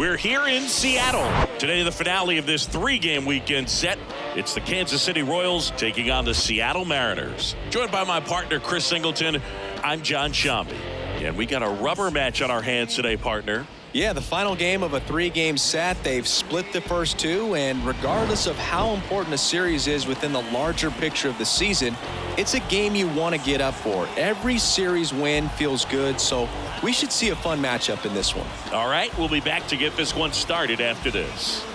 We're here in Seattle. Today, the finale of this 3-game weekend set. It's the Kansas City Royals taking on the Seattle Mariners. Joined by my partner, Chris Singleton, I'm John Shambi. And we got a rubber match on our hands today, partner. Yeah, the final game of a 3-game set. They've split the first 2, and regardless of how important a series is within the larger picture of the season, it's a game you want to get up for. Every series win feels good, so we should see a fun matchup in this one. All right, we'll be back to get this one started after this.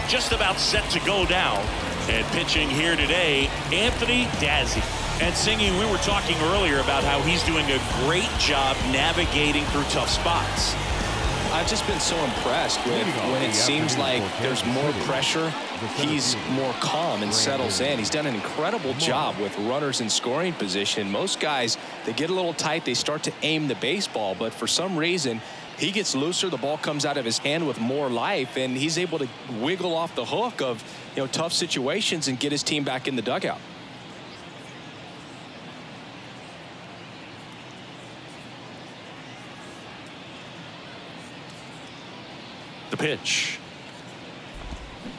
Just about set to go down, and pitching here today, Anthony Danza. And singing, we were talking earlier about how he's doing a great job navigating through tough spots. I've just been so impressed with when it seems like there's more pressure, he's more calm and settles in. He's done an incredible job with runners in scoring position. Most guys, they get a little tight, they start to aim the baseball, but for some reason, he gets looser, the ball comes out of his hand with more life, and he's able to wiggle off the hook of, tough situations and get his team back in the dugout. The pitch.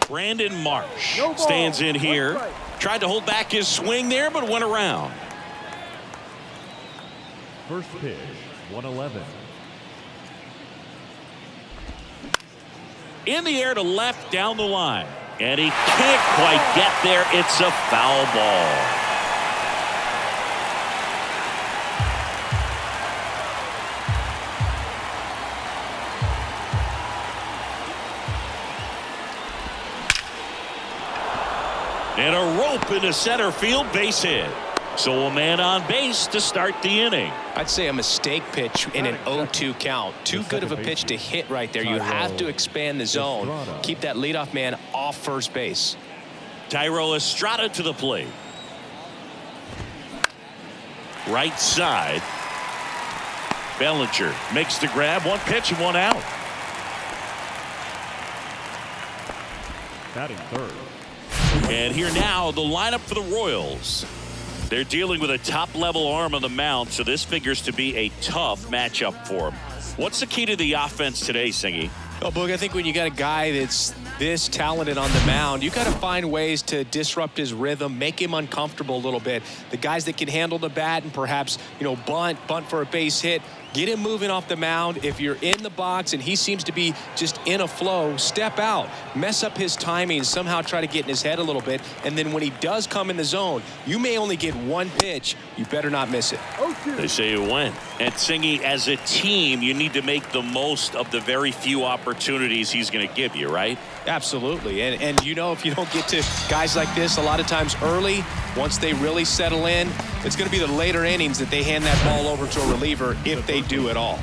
Brandon Marsh stands in here. Tried to hold back his swing there, but went around. First pitch, 111. In the air to left down the line. And he can't quite get there. It's a foul ball. And a rope into center field, base hit. So a man on base to start the inning. I'd say a mistake pitch in an 0-2 count. Too good of a pitch to hit right there. You have to expand the zone. Keep that leadoff man off first base. Tyrell Estrada to the plate. Right side. Bellinger makes the grab. One pitch and one out. Batting third. And here now, the lineup for the Royals. They're dealing with a top-level arm on the mound, so this figures to be a tough matchup for them. What's the key to the offense today, Singy? Well, Boog, I think when you got a guy that's this talented on the mound, you got to find ways to disrupt his rhythm, make him uncomfortable a little bit. The guys that can handle the bat and perhaps, bunt for a base hit, get him moving off the mound. If you're in the box and he seems to be just in a flow, step out, mess up his timing, somehow try to get in his head a little bit. And then when he does come in the zone, you may only get one pitch. You better not miss it. They say you win. And Singy, as a team, you need to make the most of the very few opportunities he's going to give you, right? Absolutely. And if you don't get to guys like this a lot of times early, once they really settle in, it's going to be the later innings that they hand that ball over to a reliever if they do at all.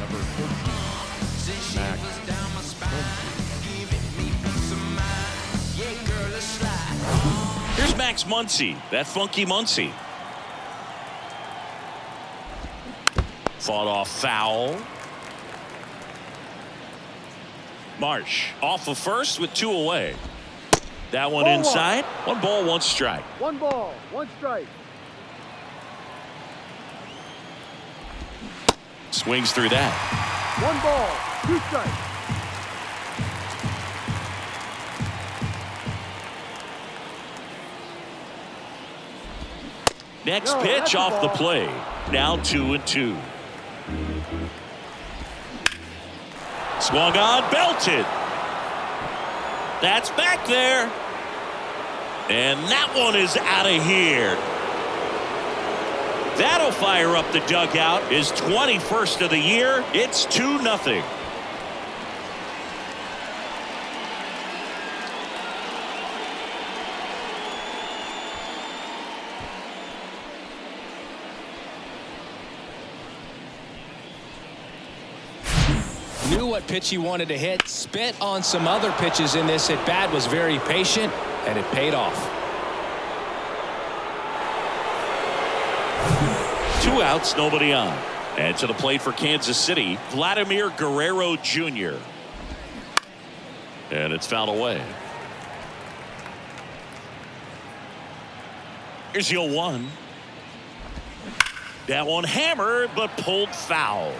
Here's Max Muncy, that funky Muncy. Fought off foul. Marsh off of first with 2 away. That one inside. 1 ball, 1 strike. 1 ball, 1 strike. Swings through that. 1 ball, 2 strikes. Next pitch off the play. Now 2-2. Swung on, belted. That's back there. And that one is out of here. That'll fire up the dugout. His 21st of the year. It's 2-0. Knew what pitch he wanted to hit, spit on some other pitches in this at bat, was very patient, and it paid off. 2 outs, nobody on. And to the plate for Kansas City, Vladimir Guerrero Jr. And it's fouled away. Here's the 0-1. That one hammered, but pulled foul.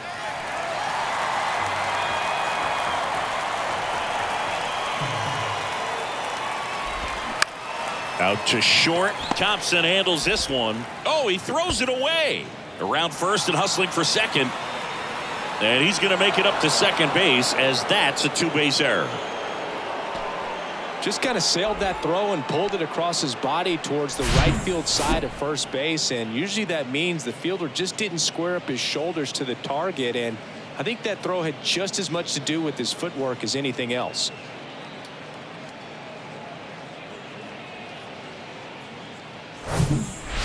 Out to short. Thompson handles this one. Oh, he throws it away. Around first and hustling for second. And he's going to make it up to second base as that's a two-base error. Just kind of sailed that throw and pulled it across his body towards the right field side of first base. And usually that means the fielder just didn't square up his shoulders to the target. And I think that throw had just as much to do with his footwork as anything else.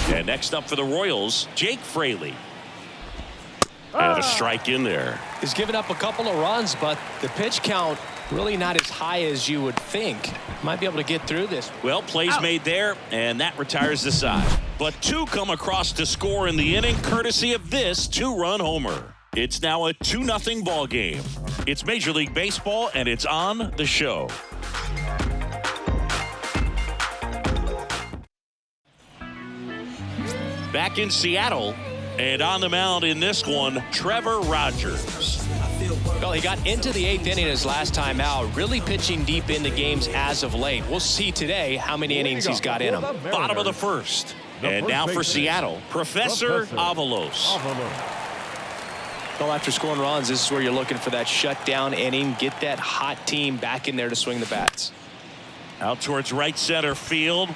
And next up for the Royals, Jake Fraley. And a strike in there. He's given up a couple of runs, but the pitch count really not as high as you would think. Might be able to get through this. Well, plays made there, and that retires the side. But two come across to score in the inning, courtesy of this two-run homer. It's now a 2-0 ball game. It's Major League Baseball, and it's on the show. Back in Seattle, and on the mound in this one, Trevor Rogers. Well, he got into the 8th inning his last time out, really pitching deep into games as of late. We'll see today how many innings he's got in him. Bottom of the first. And now for Seattle, Professor Avalos. Well, after scoring runs, this is where you're looking for that shutdown inning. Get that hot team back in there to swing the bats. Out towards right center field.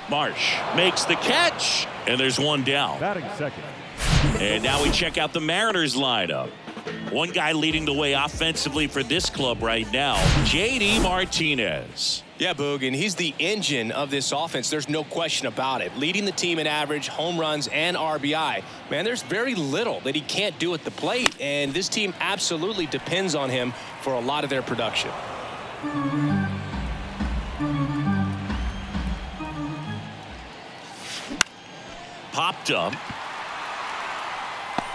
Marsh makes the catch, and there's one down. Batting second. And now we check out the Mariners lineup. One guy leading the way offensively for this club right now, J.D. Martinez. Yeah, Boog, and he's the engine of this offense. There's no question about it. Leading the team in average, home runs, and RBI. Man, there's very little that he can't do at the plate, and this team absolutely depends on him for a lot of their production. Popped up.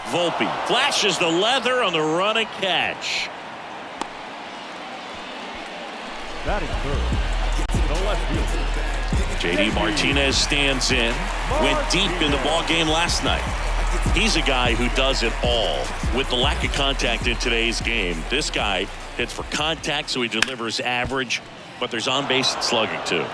Volpe flashes the leather on the run and catch. Batting third. The left fielder. J.D. Martinez stands in. Went deep in the ball game last night. He's a guy who does it all. With the lack of contact in today's game, this guy hits for contact, so he delivers average, but there's on-base slugging too.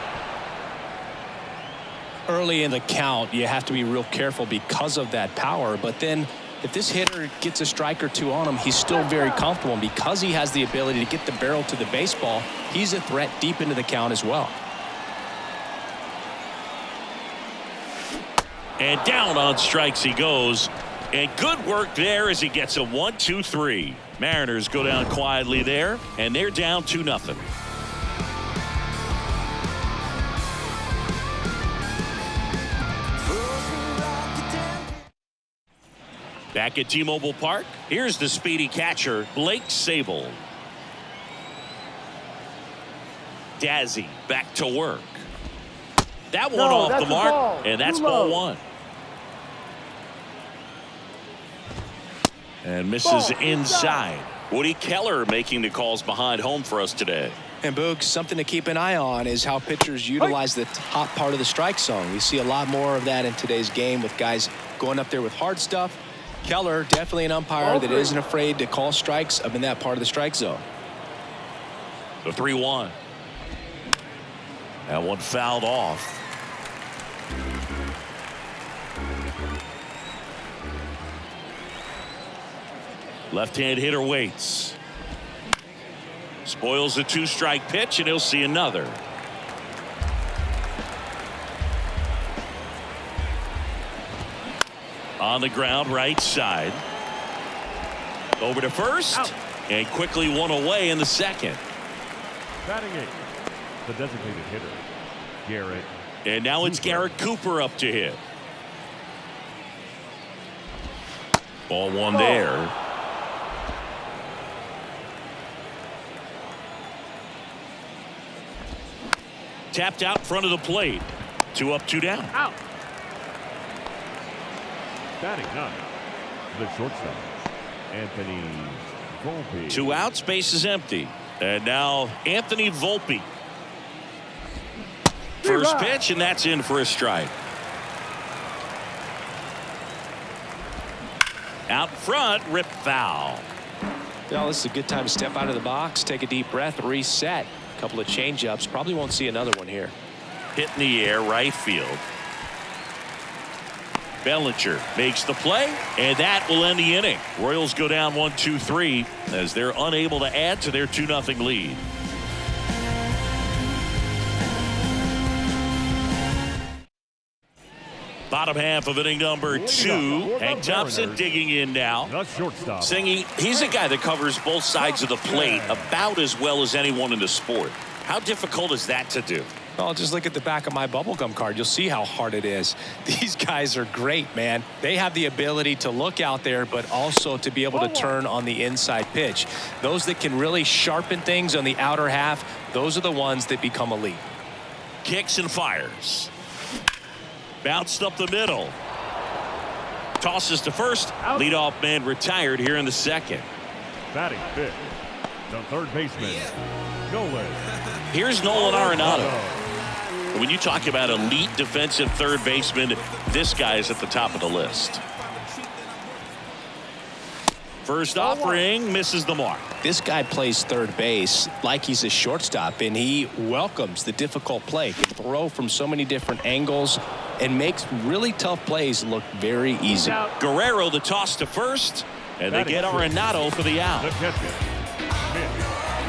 Early in the count, you have to be real careful because of that power, but then if this hitter gets a strike or two on him, he's still very comfortable. And because he has the ability to get the barrel to the baseball, he's a threat deep into the count as well. And down on strikes he goes. And good work there as he gets a 1-2-3. Mariners go down quietly there, and they're down 2-0. Back at T-Mobile Park, here's the speedy catcher, Blake Sable. Dazzy back to work. That one off the mark, and that's ball one. And misses inside. Woody Keller making the calls behind home for us today. And Boog, something to keep an eye on is how pitchers utilize the top part of the strike zone. We see a lot more of that in today's game with guys going up there with hard stuff. Keller, definitely an umpire that isn't afraid to call strikes up in that part of the strike zone. The 3-1. That one fouled off. Left-hand hitter waits. Spoils the 2-strike pitch, and he'll see another. On the ground, right side. Over to first. Out. And quickly one away in the second. Batting eighth, the designated hitter, Garrett. And now it's Garrett Cooper up to hit. Ball one there. Tapped out front of the plate. 2 up, 2 down. Out. Batting ninth, the shortstop, Anthony Volpe. 2 outs, base is empty. And now Anthony Volpe. First pitch, and that's in for a strike. Out front, rip foul. Well, this is a good time to step out of the box, take a deep breath, reset. couple of change-ups. Probably won't see another one here. Hit in the air, right field. Bellinger makes the play, and that will end the inning. Royals go down 1-2-3 as they're unable to add to their 2-0 lead. Bottom half of inning number 2. Hank Thompson digging in now. The shortstop. Singing, he's a guy that covers both sides of the plate about as well as anyone in the sport. How difficult is that to do? Oh, just look at the back of my bubblegum card. You'll see how hard it is. These guys are great, man. They have the ability to look out there, but also to be able to turn on the inside pitch. Those that can really sharpen things on the outer half, those are the ones that become elite. Kicks and fires. Bounced up the middle. Tosses to first. Leadoff man retired here in the second. Batting fifth, the third baseman, Colin. Here's Nolan Arenado. When you talk about elite defensive third baseman, this guy is at the top of the list. First offering misses the mark. This guy plays third base like he's a shortstop, and he welcomes the difficult play. Can throw from so many different angles and makes really tough plays look very easy. Guerrero the toss to first, and they get Arenado for the out.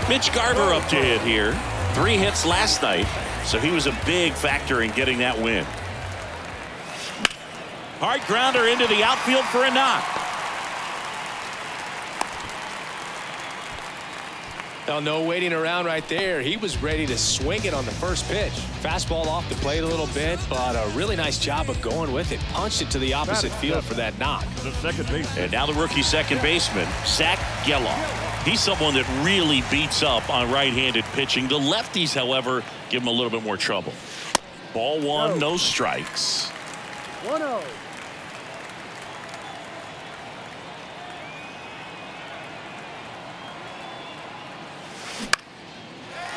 Mitch Garver up to hit here. 3 hits last night, so he was a big factor in getting that win. Hard grounder into the outfield for a knock. Now, no waiting around right there. He was ready to swing it on the first pitch. Fastball off the plate a little bit, but a really nice job of going with it. Punched it to the opposite field for that knock. The second baseman. And now the rookie second baseman, Zach Geloff. He's someone that really beats up on right-handed pitching. The lefties, however, give him a little bit more trouble. Ball one, no strikes. 1-0.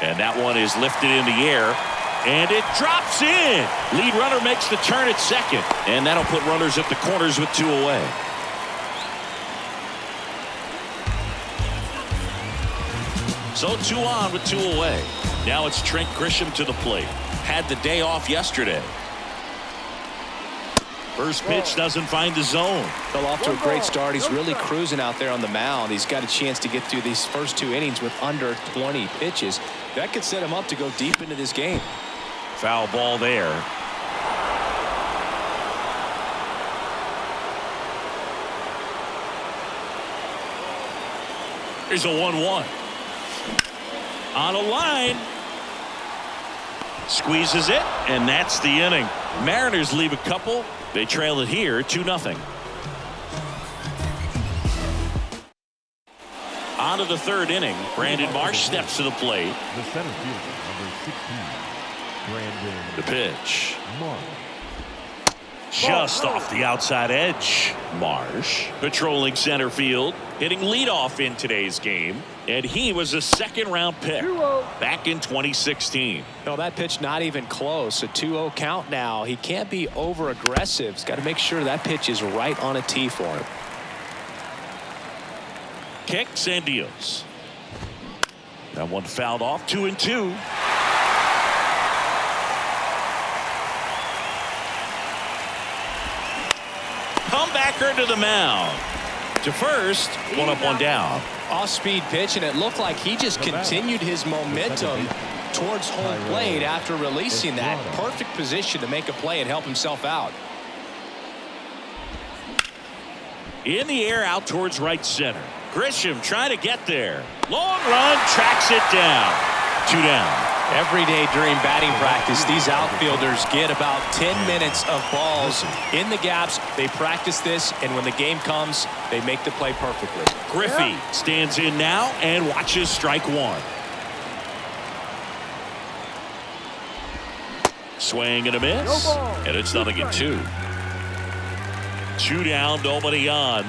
And that one is lifted in the air, and it drops in. Lead runner makes the turn at second, and that'll put runners at the corners with 2 away. So 2 on with 2 away. Now it's Trent Grisham to the plate. Had the day off yesterday. First pitch doesn't find the zone. Fell off to a great start. He's really cruising out there on the mound. He's got a chance to get through these first 2 innings with under 20 pitches. That could set him up to go deep into this game. Foul ball there. Here's a 1-1. On a line. Squeezes it, and that's the inning. Mariners leave a couple. They trail it here 2-0. On to the third inning. Brandon Marsh steps to the plate. The center fielder, number 16, Brandon. The pitch. Marsh. Just off the outside edge. Marsh patrolling center field, hitting leadoff in today's game, and he was a second-round pick back in 2016. No, that pitch not even close. A 2-0 count now. He can't be over-aggressive. He's got to make sure that pitch is right on a tee for him. Kicks and deals. That one fouled off. 2-2. Comebacker to the mound. To first, 1 up, 1 down. Off-speed pitch, and it looked like he just continued his momentum towards home plate after releasing that. Perfect position to make a play and help himself out. In the air out towards right center. Grisham trying to get there. Long run, tracks it down. 2 down. Every day during batting practice, these outfielders get about 10 minutes of balls in the gaps. They practice this, and when the game comes, they make the play perfectly. Griffey stands in now and watches strike 1. Swing and a miss, and it's 0-2. 2 down, nobody on.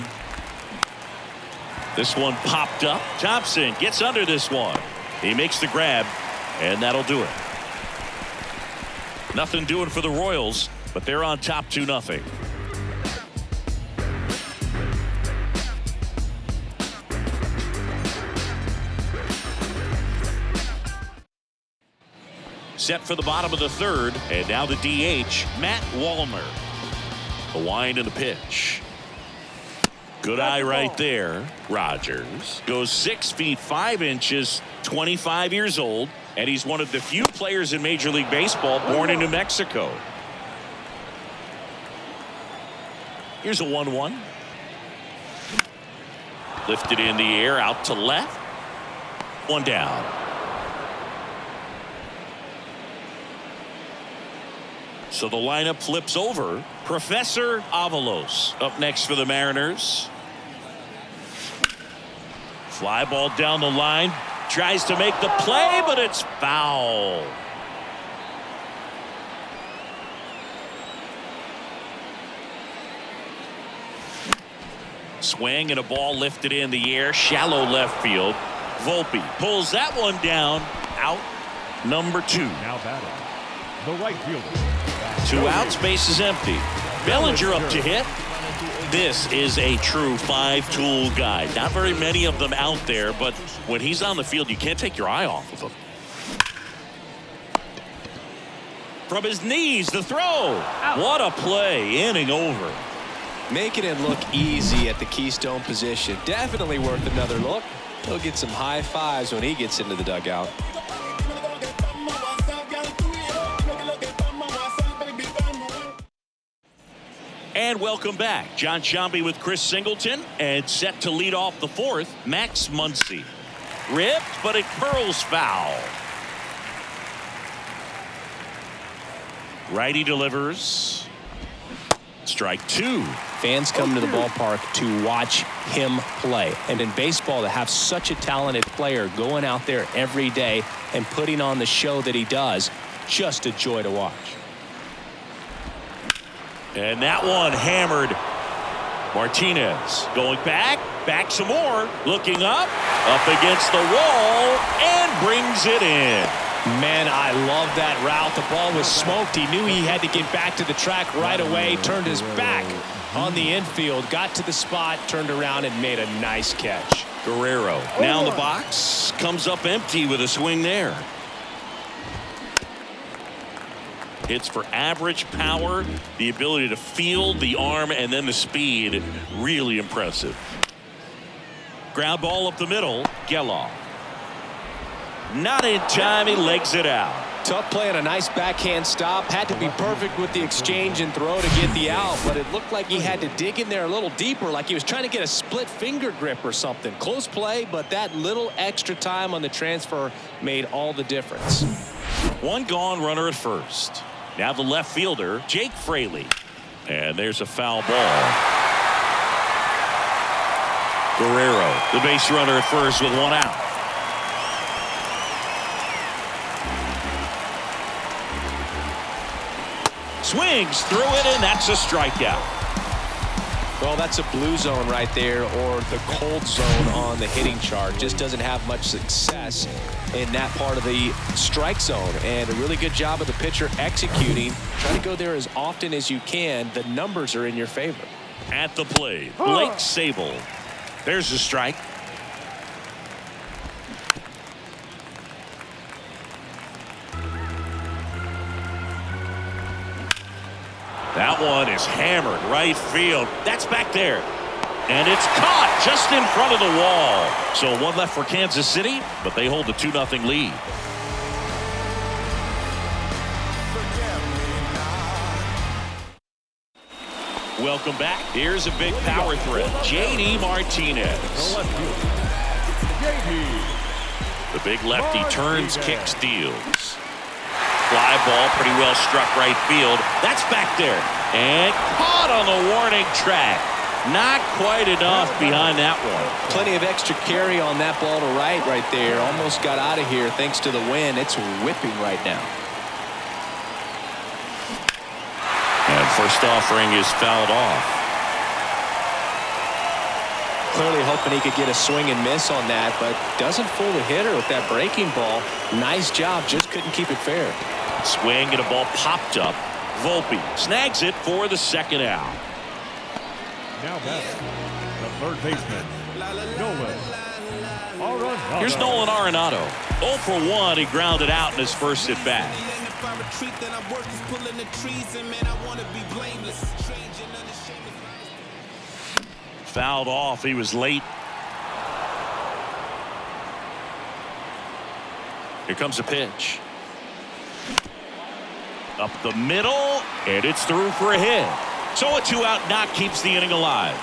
This one popped up. Thompson gets under this one. He makes the grab, and that'll do it. Nothing doing for the Royals, but they're on top 2-0. set for the bottom of the third. And now the DH, Matt Wallner. The wind and the pitch. Good eye right there. Rogers goes 6 feet 5 inches, 25 years old, and he's one of the few players in Major League Baseball born in New Mexico. Here's a 1-1. Lifted in the air, out to left. One down. So the lineup flips over. Professor Avalos up next for the Mariners. Fly ball down the line. Tries to make the play, but it's foul. Swing and a ball lifted in the air. Shallow left field. Volpe pulls that one down. Out number 2. Now batting, the right fielder. 2 outs, base is empty. Bellinger up to hit. This is a true 5-tool guy. Not very many of them out there, but when he's on the field, you can't take your eye off of him. From his knees, the throw. What a play. Inning over. Making it look easy at the keystone position. Definitely worth another look. He'll get some high fives when he gets into the dugout. And welcome back. John Shambi with Chris Singleton, and set to lead off the 4th, Max Muncy. Ripped, but it curls foul. Righty delivers. Strike 2. Fans come to the ballpark to watch him play. And in baseball, to have such a talented player going out there every day and putting on the show that he does, just a joy to watch. And that one hammered. Martinez going back some more, looking up against the wall, and brings it in. Man, I love that route. The ball was smoked. He knew he had to get back to the track right away, turned his back on the infield, got to the spot, turned around, and made a nice catch. Guerrero now in the box, comes up empty with a swing there. Hits for average power, the ability to field, the arm, and then the speed. Really impressive. Ground ball up the middle. Geloff. Not in time. He legs it out. Tough play and a nice backhand stop. Had to be perfect with the exchange and throw to get the out, but it looked like he had to dig in there a little deeper, like he was trying to get a split finger grip or something. Close play, but that little extra time on the transfer made all the difference. One gone, runner at first. Now the left fielder, Jake Fraley. And there's a foul ball. Guerrero, the base runner at first with one out. Swings through it, and that's a strikeout. Well, that's a blue zone right there, or the cold zone on the hitting chart. Just doesn't have much success in that part of the strike zone. And a really good job of the pitcher executing. Try to go there as often as you can. The numbers are in your favor. At the plate, Blake Sable. There's the strike. That one is hammered right field. That's back there. And it's caught just in front of the wall. So one left for Kansas City, but they hold the 2-0 lead. Welcome back. Here's a big power threat. J.D. Martinez. The big lefty turns, kicks, deals. Fly ball pretty well struck right field. That's back there. And caught on the warning track. Not quite enough behind that one. Plenty of extra carry on that ball to right there. Almost got out of here thanks to the wind. It's whipping right now. And first offering is fouled off. Clearly hoping he could get a swing and miss on that, but doesn't fool the hitter with that breaking ball. Nice job, just couldn't keep it fair. Swing and a ball popped up. Volpe snags it for the second out. Now batting, the third baseman, Nolan Arenado. Here's Nolan Arenado. 0 for 1. He grounded out in his first at bat. Fouled off. He was late. Here comes a pitch. Up the middle, and it's through for a hit. So a 2-out knock keeps the inning alive.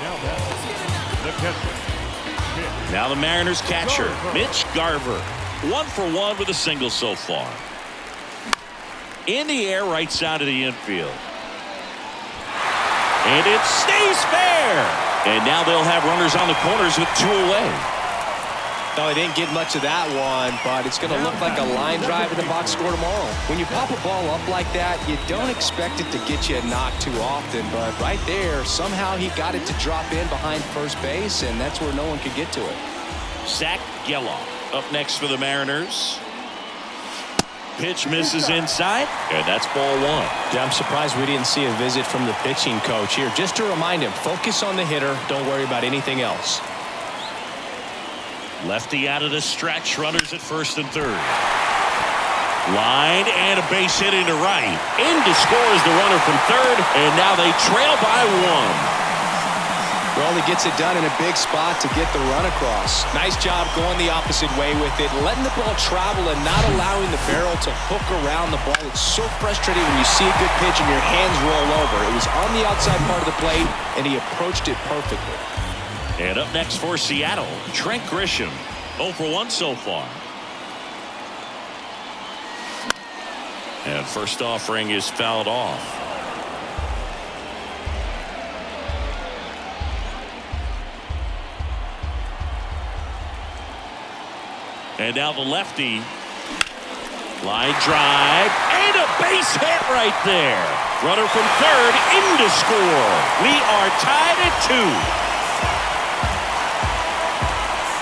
Now that's the catcher. Now the Mariners catcher, Mitch Garver. 1 for 1 with a single so far. In the air, right side of the infield. And it stays fair. And now they'll have runners on the corners with 2 away. No, they didn't get much of that one, but it's going to look like a line drive in the box score tomorrow. When you pop a ball up like that, you don't expect it to get you a knock too often, but right there, somehow he got it to drop in behind first base, and that's where no one could get to it. Zach Geloff up next for the Mariners. Pitch misses inside, and that's ball 1. Yeah, I'm surprised we didn't see a visit from the pitching coach here, just to remind him, focus on the hitter, don't worry about anything else. Lefty out of the stretch, runners at first and third. Line and a base hit into right. In to score is the runner from third, and now they trail by 1. Well, he gets it done in a big spot to get the run across. Nice job going the opposite way with it, letting the ball travel and not allowing the barrel to hook around the ball. It's so frustrating when you see a good pitch and your hands roll over. It was on the outside part of the plate, and he approached it perfectly. And up next for Seattle, Trent Grisham. 0 for 1 so far. And first offering is fouled off. And now the lefty. Line drive and a base hit right there. Runner from third in to score. We are tied at 2.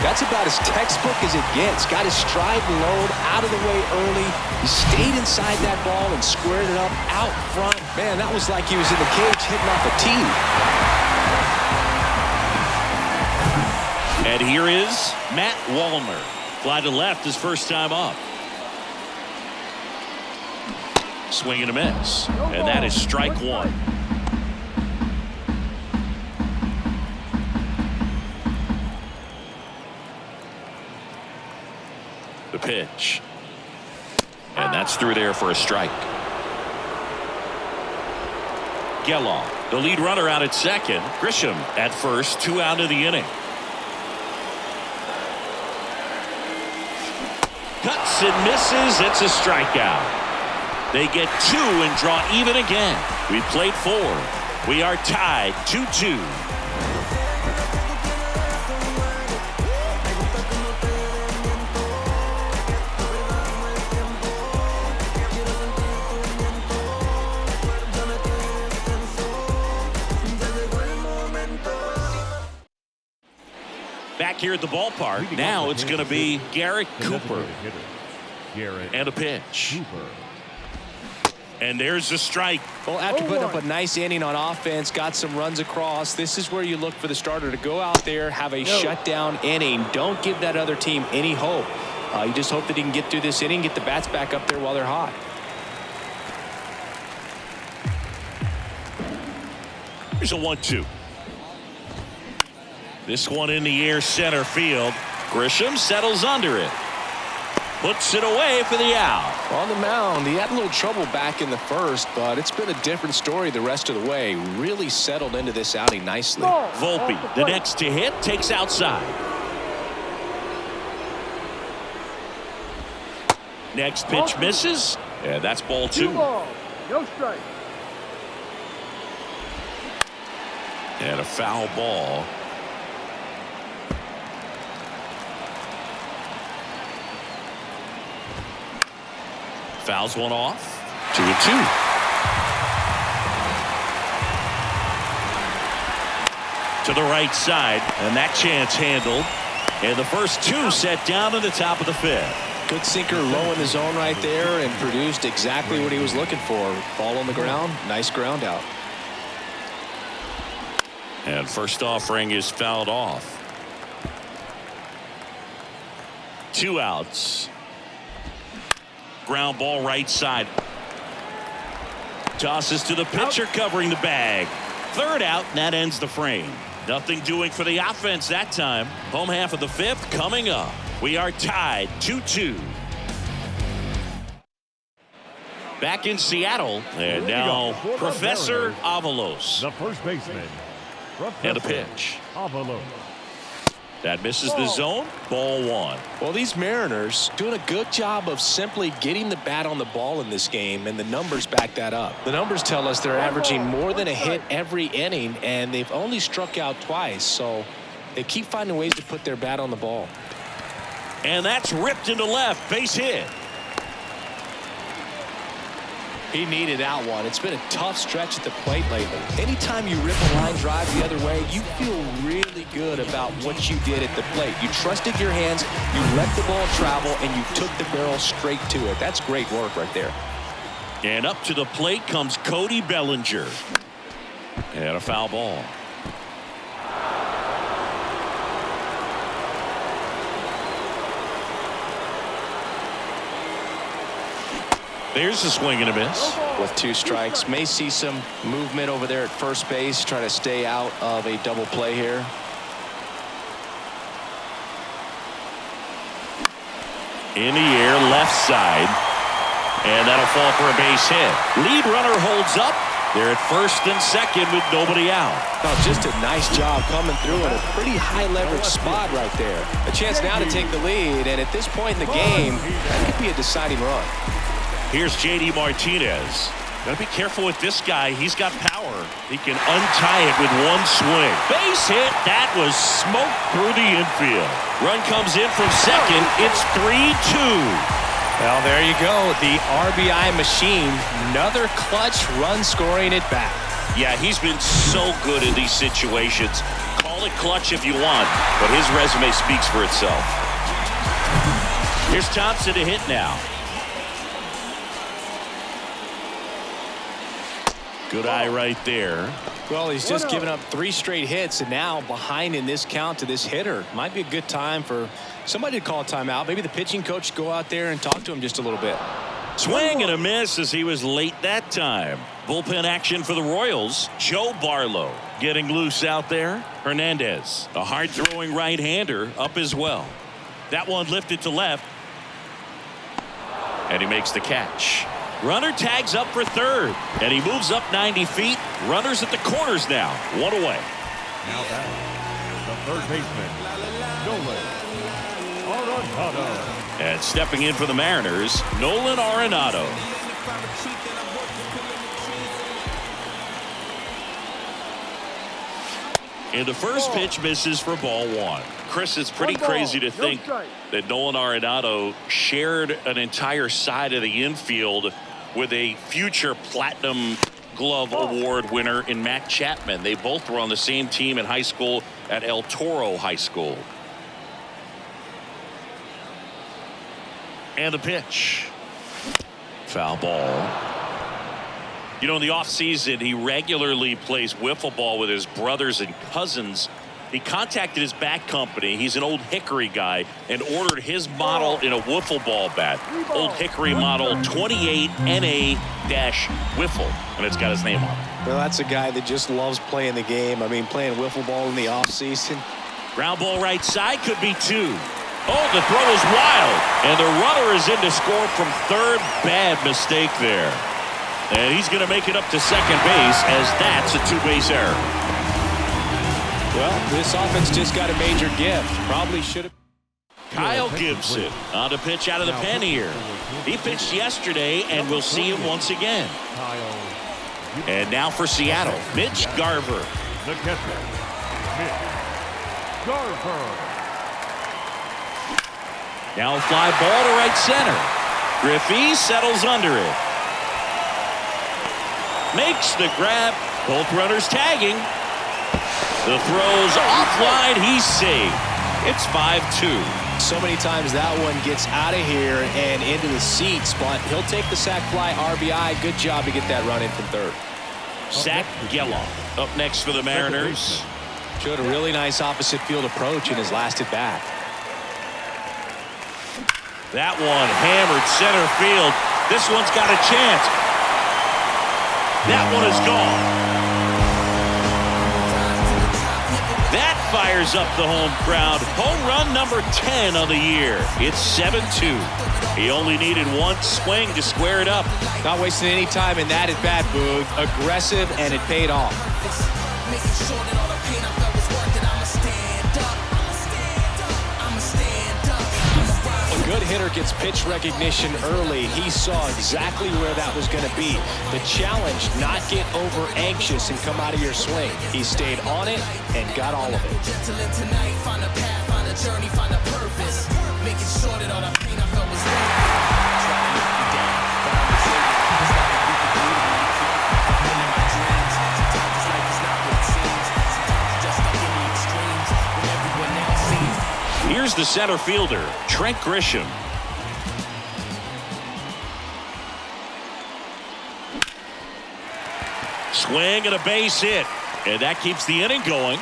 That's about as textbook as it gets. Got his stride and load out of the way early. He stayed inside that ball and squared it up out front. Man, that was like he was in the cage hitting off a tee. And here is Matt Wallner. Fly to left his first time up. Swing and a miss. And that is strike 1. The pitch. And that's through there for a strike. Geloff, the lead runner out at second. Grisham at first, 2 out of the inning. Cuts and misses. It's a strikeout. They get 2 and draw even again. We played 4. We are tied 2-2. Back here at the ballpark, now it's going to be Garrett Cooper. And a pitch. And there's the strike. Well, after putting up a nice inning on offense, got some runs across, this is where you look for the starter to go out there, have a shutdown inning. Don't give that other team any hope. You just hope that he can get through this inning, get the bats back up there while they're hot. Here's a 1-2. This one in the air center field. Grisham settles under it. Puts it away for the out. On the mound, he had a little trouble back in the first, but it's been a different story the rest of the way. Really settled into this outing nicely. Volpe, the next to hit, takes outside. Next pitch misses, and that's ball 2. No strike. And a foul ball. Fouls one off. 2-2. To the right side, and that chance handled. And the first 2 set down at the top of the 5th. Good sinker low in the zone right there and produced exactly what he was looking for. Ball on the ground, nice ground out. And first offering is fouled off. 2 outs. Ground ball right side. Tosses to the pitcher covering the bag. 3rd out, and that ends the frame. Nothing doing for the offense that time. Home half of the 5th coming up. We are tied 2-2. Back in Seattle, and now Professor Avalos. The first baseman. And a pitch. That misses the zone. Ball 1. Well, these Mariners doing a good job of simply getting the bat on the ball in this game, and the numbers back that up. The numbers tell us they're averaging more than a hit every inning, and they've only struck out twice, so they keep finding ways to put their bat on the ball. And that's ripped into left. Base hit. He needed that one. It's been a tough stretch at the plate lately. Anytime you rip a line drive the other way, you feel really good about what you did at the plate. You trusted your hands, you let the ball travel, and you took the barrel straight to it. That's great work right there. And up to the plate comes Cody Bellinger. And a foul ball. There's a swing and a miss. With 2 strikes, may see some movement over there at first base, trying to stay out of a double play here. In the air, left side. And that'll fall for a base hit. Lead runner holds up. They're at first and second with nobody out. Oh, just a nice job coming through in a pretty high leverage spot right there. A chance now to take the lead, and at this point in the game, that could be a deciding run. Here's J.D. Martinez. Gotta be careful with this guy. He's got power. He can untie it with 1 swing. Base hit. That was smoked through the infield. Run comes in from second. It's 3-2. Well, there you go. The RBI machine. Another clutch run scoring at bat. Yeah, he's been so good in these situations. Call it clutch if you want, but his resume speaks for itself. Here's Thompson to hit now. Good eye right there. Well, he's just given up 3 straight hits, and now behind in this count to this hitter. Might be a good time for somebody to call a timeout. Maybe the pitching coach go out there and talk to him just a little bit. Swing and a miss as he was late that time. Bullpen action for the Royals. Joe Barlow getting loose out there. Hernandez, a hard-throwing right-hander, up as well. That one lifted to left. And he makes the catch. Runner tags up for 3rd, and he moves up 90 feet. Runners at the corners now. 1 away. Now back, the third baseman, Nolan Arenado. And stepping in for the Mariners, Nolan Arenado. And the first pitch misses for ball 1. Chris, it's pretty crazy to think that Nolan Arenado shared an entire side of the infield with a future Platinum Glove Award winner in Matt Chapman. They both were on the same team in high school at El Toro High School. And the pitch. Foul ball. You know, in the offseason, he regularly plays wiffle ball with his brothers and cousins. He contacted his bat company. He's an Old Hickory guy and ordered his model in a wiffle ball bat. Old Hickory model 28 NA-wiffle. And it's got his name on it. Well, that's a guy that just loves playing the game. I mean, playing wiffle ball in the offseason. Ground ball right side could be 2. Oh, the throw is wild. And the runner is in to score from 3rd. Bad mistake there. And he's going to make it up to second base as that's a 2-base error. Well, this offense just got a major gift. Probably should have. Kyle Gibson on to pitch out of the pen here. He pitched yesterday, and we'll see him once again. And now for Seattle, Mitch Garver. The catcher, Mitch Garver. Now a fly ball to right center. Griffey settles under it. Makes the grab. Both runners tagging. The throw's offline. He's safe. It's 5-2. So many times that one gets out of here and into the seats, but he'll take the sac fly RBI. Good job to get that run in from 3rd. Zach Geloff up next for the Mariners. Showed a really nice opposite field approach in his last at bat. That one hammered center field. This one's got a chance. That one is gone. That fires up the home crowd. Home run number 10 on the year. It's 7-2. He only needed one swing to square it up. Not wasting any time in that at bat, Boog. Aggressive, and it paid off. A good hitter gets pitch recognition early. He saw exactly where that was going to be. The challenge, not get over anxious and come out of your swing. He stayed on it and got all of it. Here's the center fielder, Trent Grisham. Swing and a base hit. And that keeps the inning going.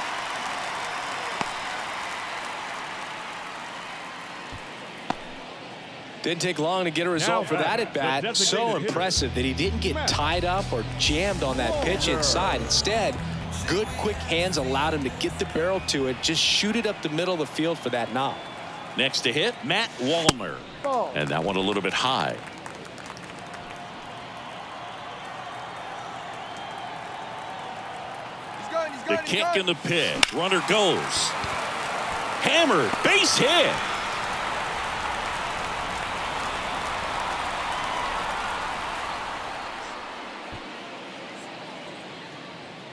Didn't take long to get a result for that at bat. So impressive that he didn't get tied up or jammed on that pitch inside. Instead, good quick hands allowed him to get the barrel to it, just shoot it up the middle of the field for that knock. Next to hit, Matt Wallner. And that one a little bit high. The kick and the pitch. Runner goes. Hammered. Base hit.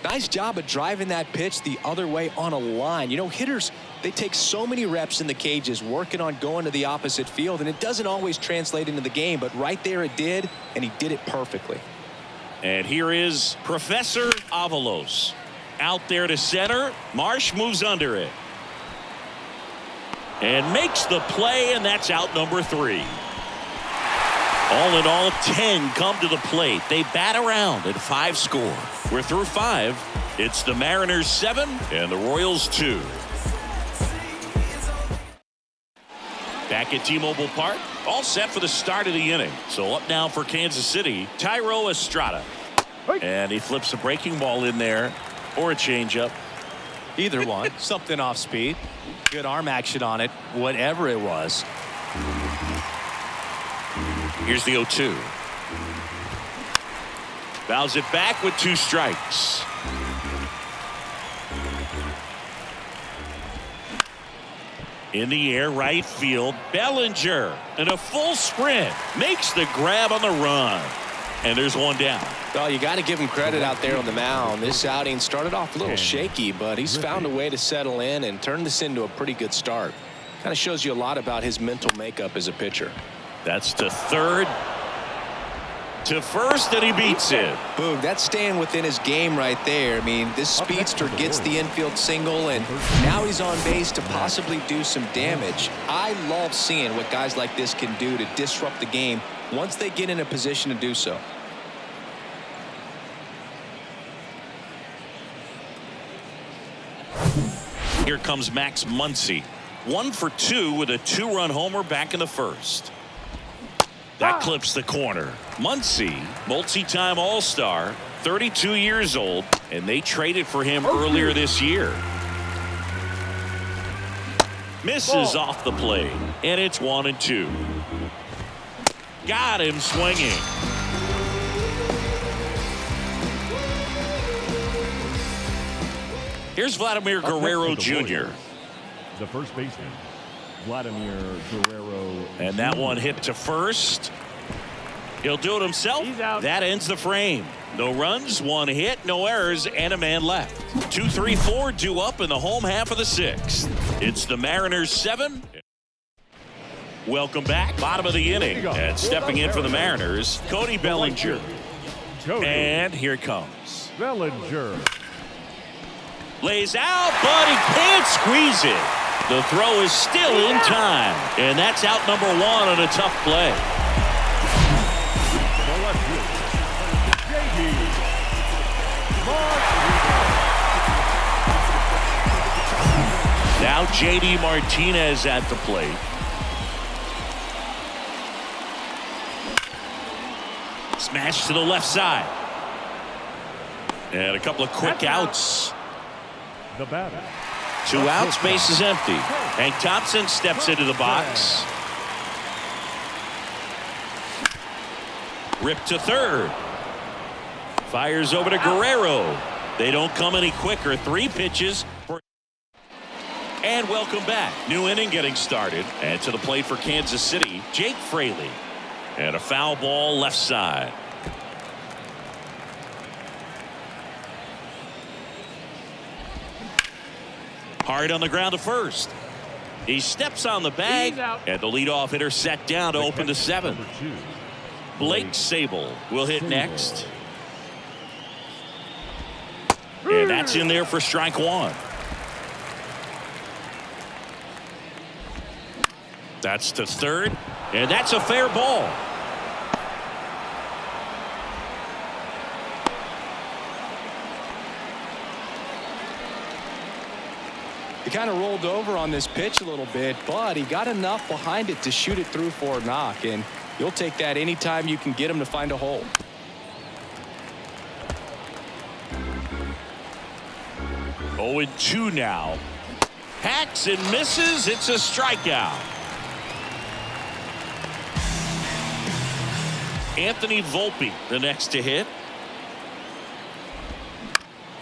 Nice job of driving that pitch the other way on a line. You know, hitters, they take so many reps in the cages working on going to the opposite field, and it doesn't always translate into the game, but right there it did, and he did it perfectly. And here is Professor Avalos. Out there to center. Marsh moves under it. And makes the play, and that's out number 3. All in all, 10 come to the plate. They bat around and 5 score. We're through 5. It's the Mariners 7 and the Royals 2. Back at T-Mobile Park, all set for the start of the inning. So up now for Kansas City, Thairo Estrada. And he flips a breaking ball in there, or a changeup. Either one. Something off speed. Good arm action on it, whatever it was. Here's the 0-2. Fouls it back with 2 strikes. In the air, right field, Bellinger in a full sprint makes the grab on the run. And there's one down. Well, you got to give him credit out there on the mound. This outing started off a little shaky, but he's found a way to settle in and turn this into a pretty good start. Kind of shows you a lot about his mental makeup as a pitcher. That's to third. To first, and he beats it. Boom, that's staying within his game right there. I mean, this speedster gets the infield single, and now he's on base to possibly do some damage. I love seeing what guys like this can do to disrupt the game once they get in a position to do so. Here comes Max Muncy. 1 for 2 with a 2-run homer back in the first. That clips the corner. Muncy, multi-time All-Star, 32 years old, and they traded for him earlier this year. Misses off the plate, and it's 1-2. Got him swinging. Here's Vladimir Guerrero Jr. The first baseman, Vladimir Guerrero. And that one hit to first. He'll do it himself. That ends the frame. No runs, 1 hit, no errors, and a man left. 2-3-4 due up in the home half of the 6th. It's the Mariners 7. Welcome back. Bottom of the inning. And stepping in for the Mariners, Cody Bellinger. And here it comes. Bellinger. Lays out, but he can't squeeze it. The throw is still in time. And that's out number 1 on a tough play. Now J.D. Martinez at the plate. Smash to the left side. And a couple of quick outs. The batter. 2 outs, base is empty. Hank Thompson steps into the box. Rip to third. Fires over to Guerrero. They don't come any quicker. 3 pitches. And welcome back. New inning getting started. And to the plate for Kansas City, Jake Fraley. And a foul ball left side. Hard on the ground to first. He steps on the bag, and the leadoff hitter set down to open the 7th. Blake Sable will hit next. And that's in there for strike 1. That's to third, and that's a fair ball. He kind of rolled over on this pitch a little bit, but he got enough behind it to shoot it through for a knock, and you'll take that anytime you can get him to find a hole. Oh, and 2 now. Hacks and misses. It's a strikeout. Anthony Volpe, the next to hit.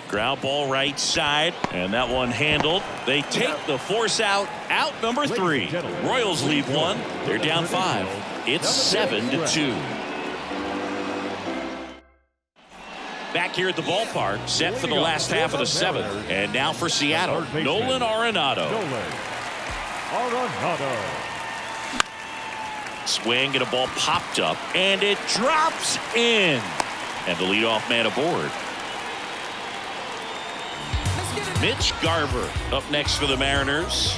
Ground ball right side, and that one handled. They take the force out. Out number 3. Royals lead 1. They're down 5. It's 7-2. Back here at the ballpark, set for the last half of the 7th. And now for Seattle, Nolan Arenado. Swing and a ball popped up, and it drops in. And the leadoff man aboard. Mitch Garver up next for the Mariners.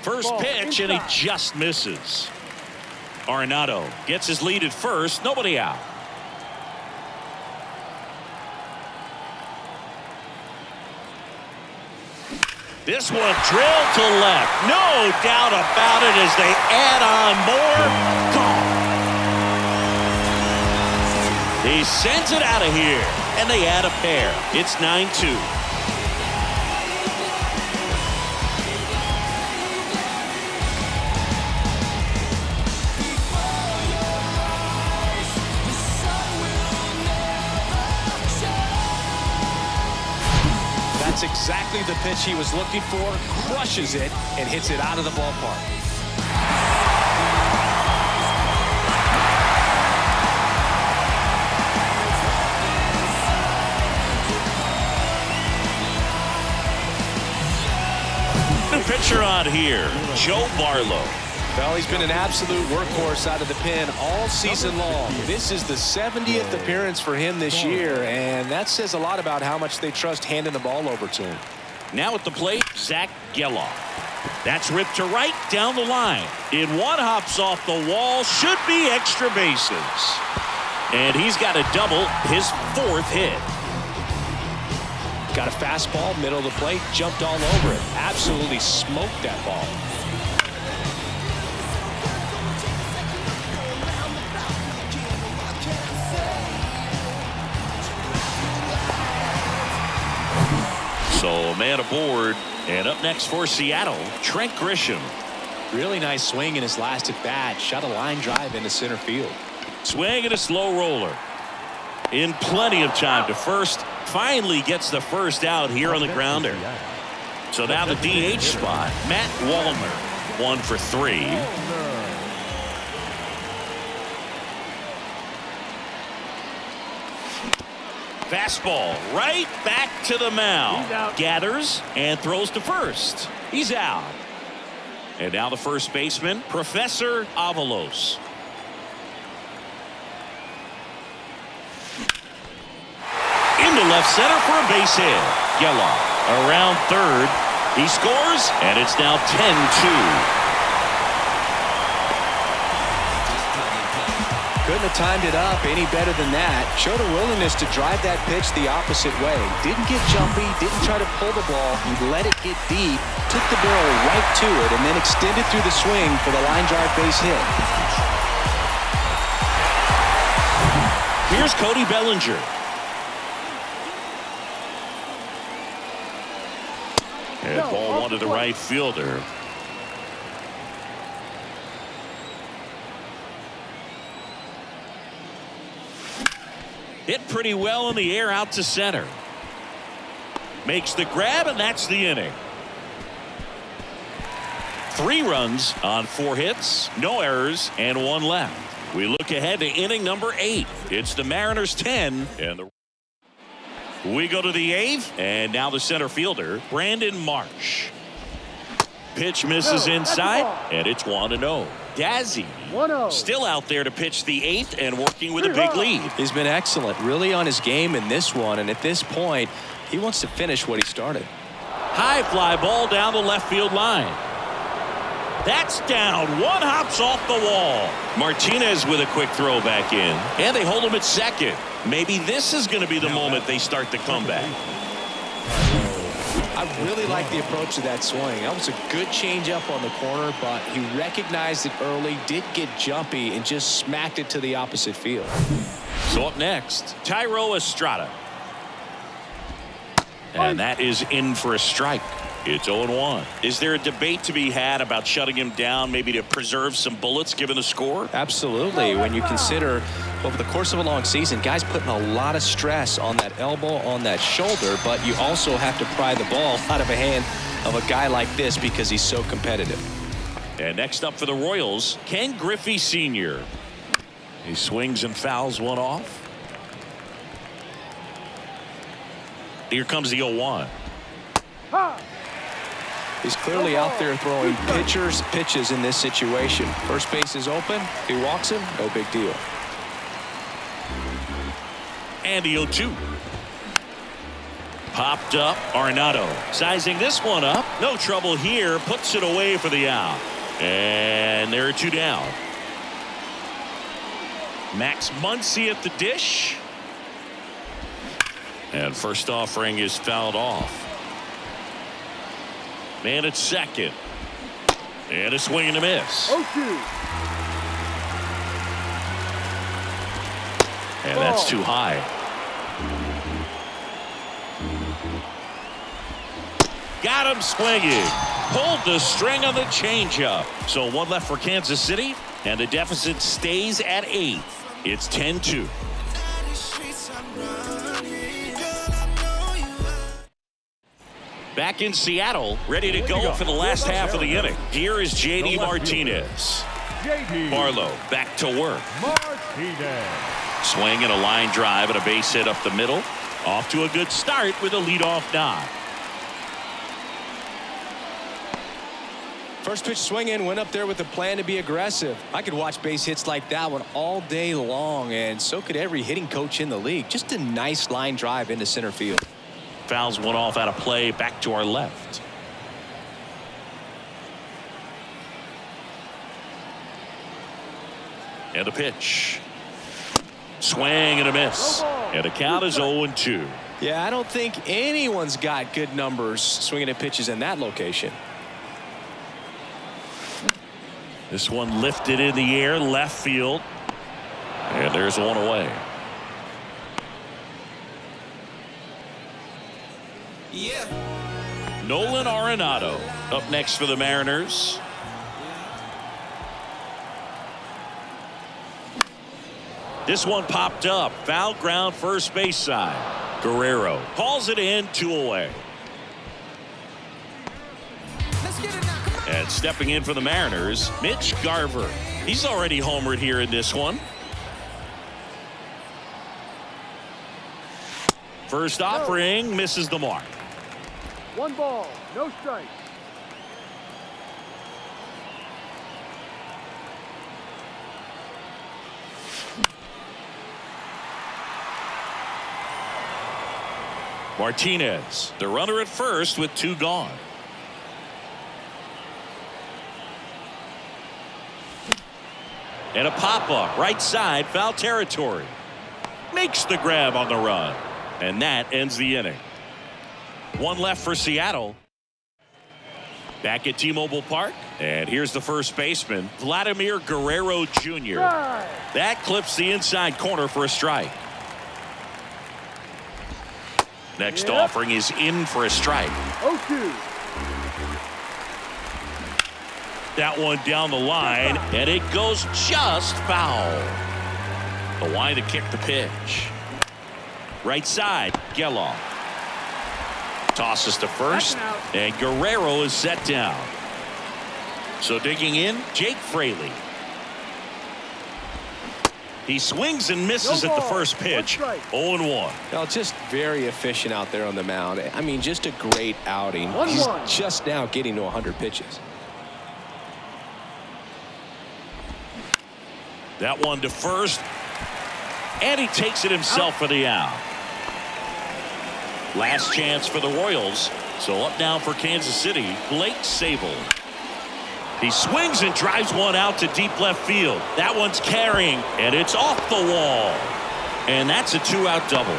First pitch, and he just misses. Arenado gets his lead at first. Nobody out. This one drilled to left. No doubt about it as they add on more. Gone. He sends it out of here, and they add a pair. It's 9-2. That's exactly the pitch he was looking for. Crushes it and hits it out of the ballpark. Pitcher on here, Joe Barlow. Well, he's been an absolute workhorse out of the pen all season long. This is the 70th appearance for him this year, and that says a lot about how much they trust handing the ball over to him. Now at the plate, Zach Geloff. That's ripped to right down the line. In one, hops off the wall, should be extra bases. And he's got a double, his 4th hit. Got a fastball, middle of the plate, jumped all over it. Absolutely smoked that ball. So a man aboard, and up next for Seattle, Trent Grisham. Really nice swing in his last at bat. Shot a line drive into center field. Swing and a slow roller. In plenty of time to first. Finally gets the first out here on the grounder. So now the DH spot, Matt Wallner, 1 for 3. Fastball right back to the mound. Gathers and throws to first. He's out. And now the first baseman, Professor Avalos. Into left center for a base hit. Geloff around third. He scores, and it's now 10-2. Couldn't have timed it up any better than that. Showed a willingness to drive that pitch the opposite way. Didn't get jumpy, didn't try to pull the ball. He let it get deep, took the barrel right to it, and then extended through the swing for the line drive base hit. Here's Cody Bellinger. And ball one to the right fielder. Hit pretty well in the air out to center. Makes the grab, and that's the inning. 3 runs on 4 hits, no errors, and 1 left. We look ahead to inning number 8. It's the Mariners 10, and we go to the 8th, and now the center fielder, Brandon Marsh. Pitch misses inside, and it's 1-0. Dazzy still out there to pitch the 8th and working with a big lead. He's been excellent, really on his game in this one, and at this point, he wants to finish what he started. High fly ball down the left field line. That's down. 1 hops off the wall. Martinez with a quick throw back in, and they hold him at second. Maybe this is going to be the moment they start the comeback. I really like the approach to that swing. That was a good changeup on the corner, but he recognized it early, did get jumpy, and just smacked it to the opposite field. So up next, Tyro Estrada. And that is in for a strike. It's 0-1. Is there a debate to be had about shutting him down, maybe to preserve some bullets given the score? Absolutely. When you consider over the course of a long season, guys putting a lot of stress on that elbow, on that shoulder, but you also have to pry the ball out of a hand of a guy like this because he's so competitive. And next up for the Royals, Ken Griffey Sr. He swings and fouls one off. Here comes the 0-1. He's clearly out there throwing pitches in this situation. First base is open. He walks him. No big deal. And the 0-2. Popped up. Arenado sizing this one up. No trouble here. Puts it away for the out. And there are 2 down. Max Muncy at the dish. And first offering is fouled off. Man at second. And a swing and a miss. 0-2. And that's too high. Got him swinging. Pulled the string on the changeup. So 1 left for Kansas City, and the deficit stays at 8. It's 10-2. Back in Seattle, ready to go for the last half of the inning. Here is J.D. Martinez. Barlow back to work. Swing and a line drive and a base hit up the middle. Off to a good start with a leadoff nod. First pitch swinging, went up there with a plan to be aggressive. I could watch base hits like that one all day long, and so could every hitting coach in the league. Just a nice line drive into center field. Fouls one off out of play, back to our left. And a pitch. Swing and a miss. And the count is 0-2. Yeah, I don't think anyone's got good numbers swinging at pitches in that location. This one lifted in the air, left field. And there's one away. Nolan Arenado up next for the Mariners. This one popped up. Foul ground first base side. Guerrero calls it in, 2 away. And stepping in for the Mariners, Mitch Garver. He's already homered here in this one. First offering misses the mark. 1 ball, no strikes. Martinez, the runner at first with 2 gone. And a pop-up, right side, foul territory. Makes the grab on the run. And that ends the inning. One left for Seattle. Back at T-Mobile Park. And here's the first baseman, Vladimir Guerrero Jr. That clips the inside corner for a strike. Next offering is in for a strike. 0-2. That one down the line, and it goes just foul. The line to kick the pitch. Right side, Chilom. Tosses to first, and Guerrero is set down. So digging in, Jake Fraley. He swings and misses at the first pitch. 0-1. Well, just very efficient out there on the mound. I mean, just a great outing. He's just now getting to 100 pitches. That one to first, and he takes it himself for the out. Last chance for the Royals. So up now for Kansas City, Blake Sable. He swings and drives one out to deep left field. That one's carrying, and it's off the wall. And that's a 2-out double.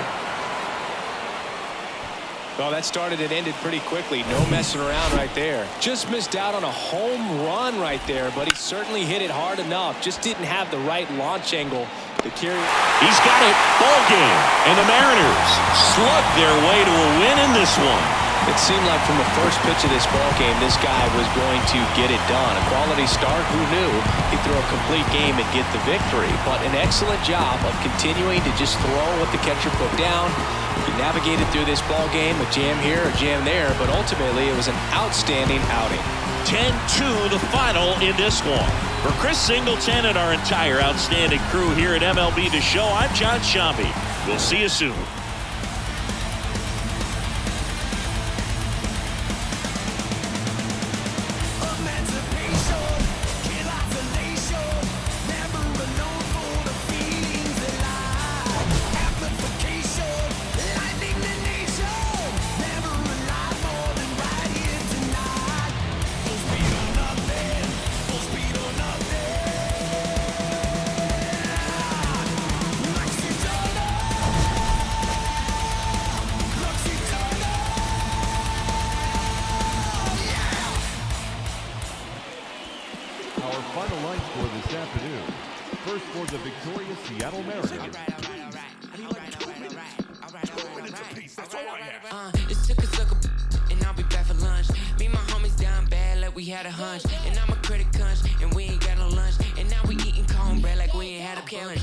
Well, that started and ended pretty quickly. No messing around right there. Just missed out on a home run right there, but he certainly hit it hard enough. Just didn't have the right launch angle to carry. He's got it. Ball game. And the Mariners slug their way to a win in this one. It seemed like from the first pitch of this ball game, this guy was going to get it done. A quality start. Who knew he'd throw a complete game and get the victory? But an excellent job of continuing to just throw what the catcher put down. He navigated through this ball game, a jam here, a jam there, but ultimately it was an outstanding outing. 10-2 the final in this one. For Chris Singleton and our entire outstanding crew here at MLB The Show, I'm John Shambi. We'll see you soon. Final line score this afternoon. First for the victorious Seattle Mariners. It's took a and I'll be back for lunch. Me and my homies down bad like we had a hunch. And I'm a critic cunch, and we ain't got no lunch. And now we eating cornbread like we ain't had a carrot.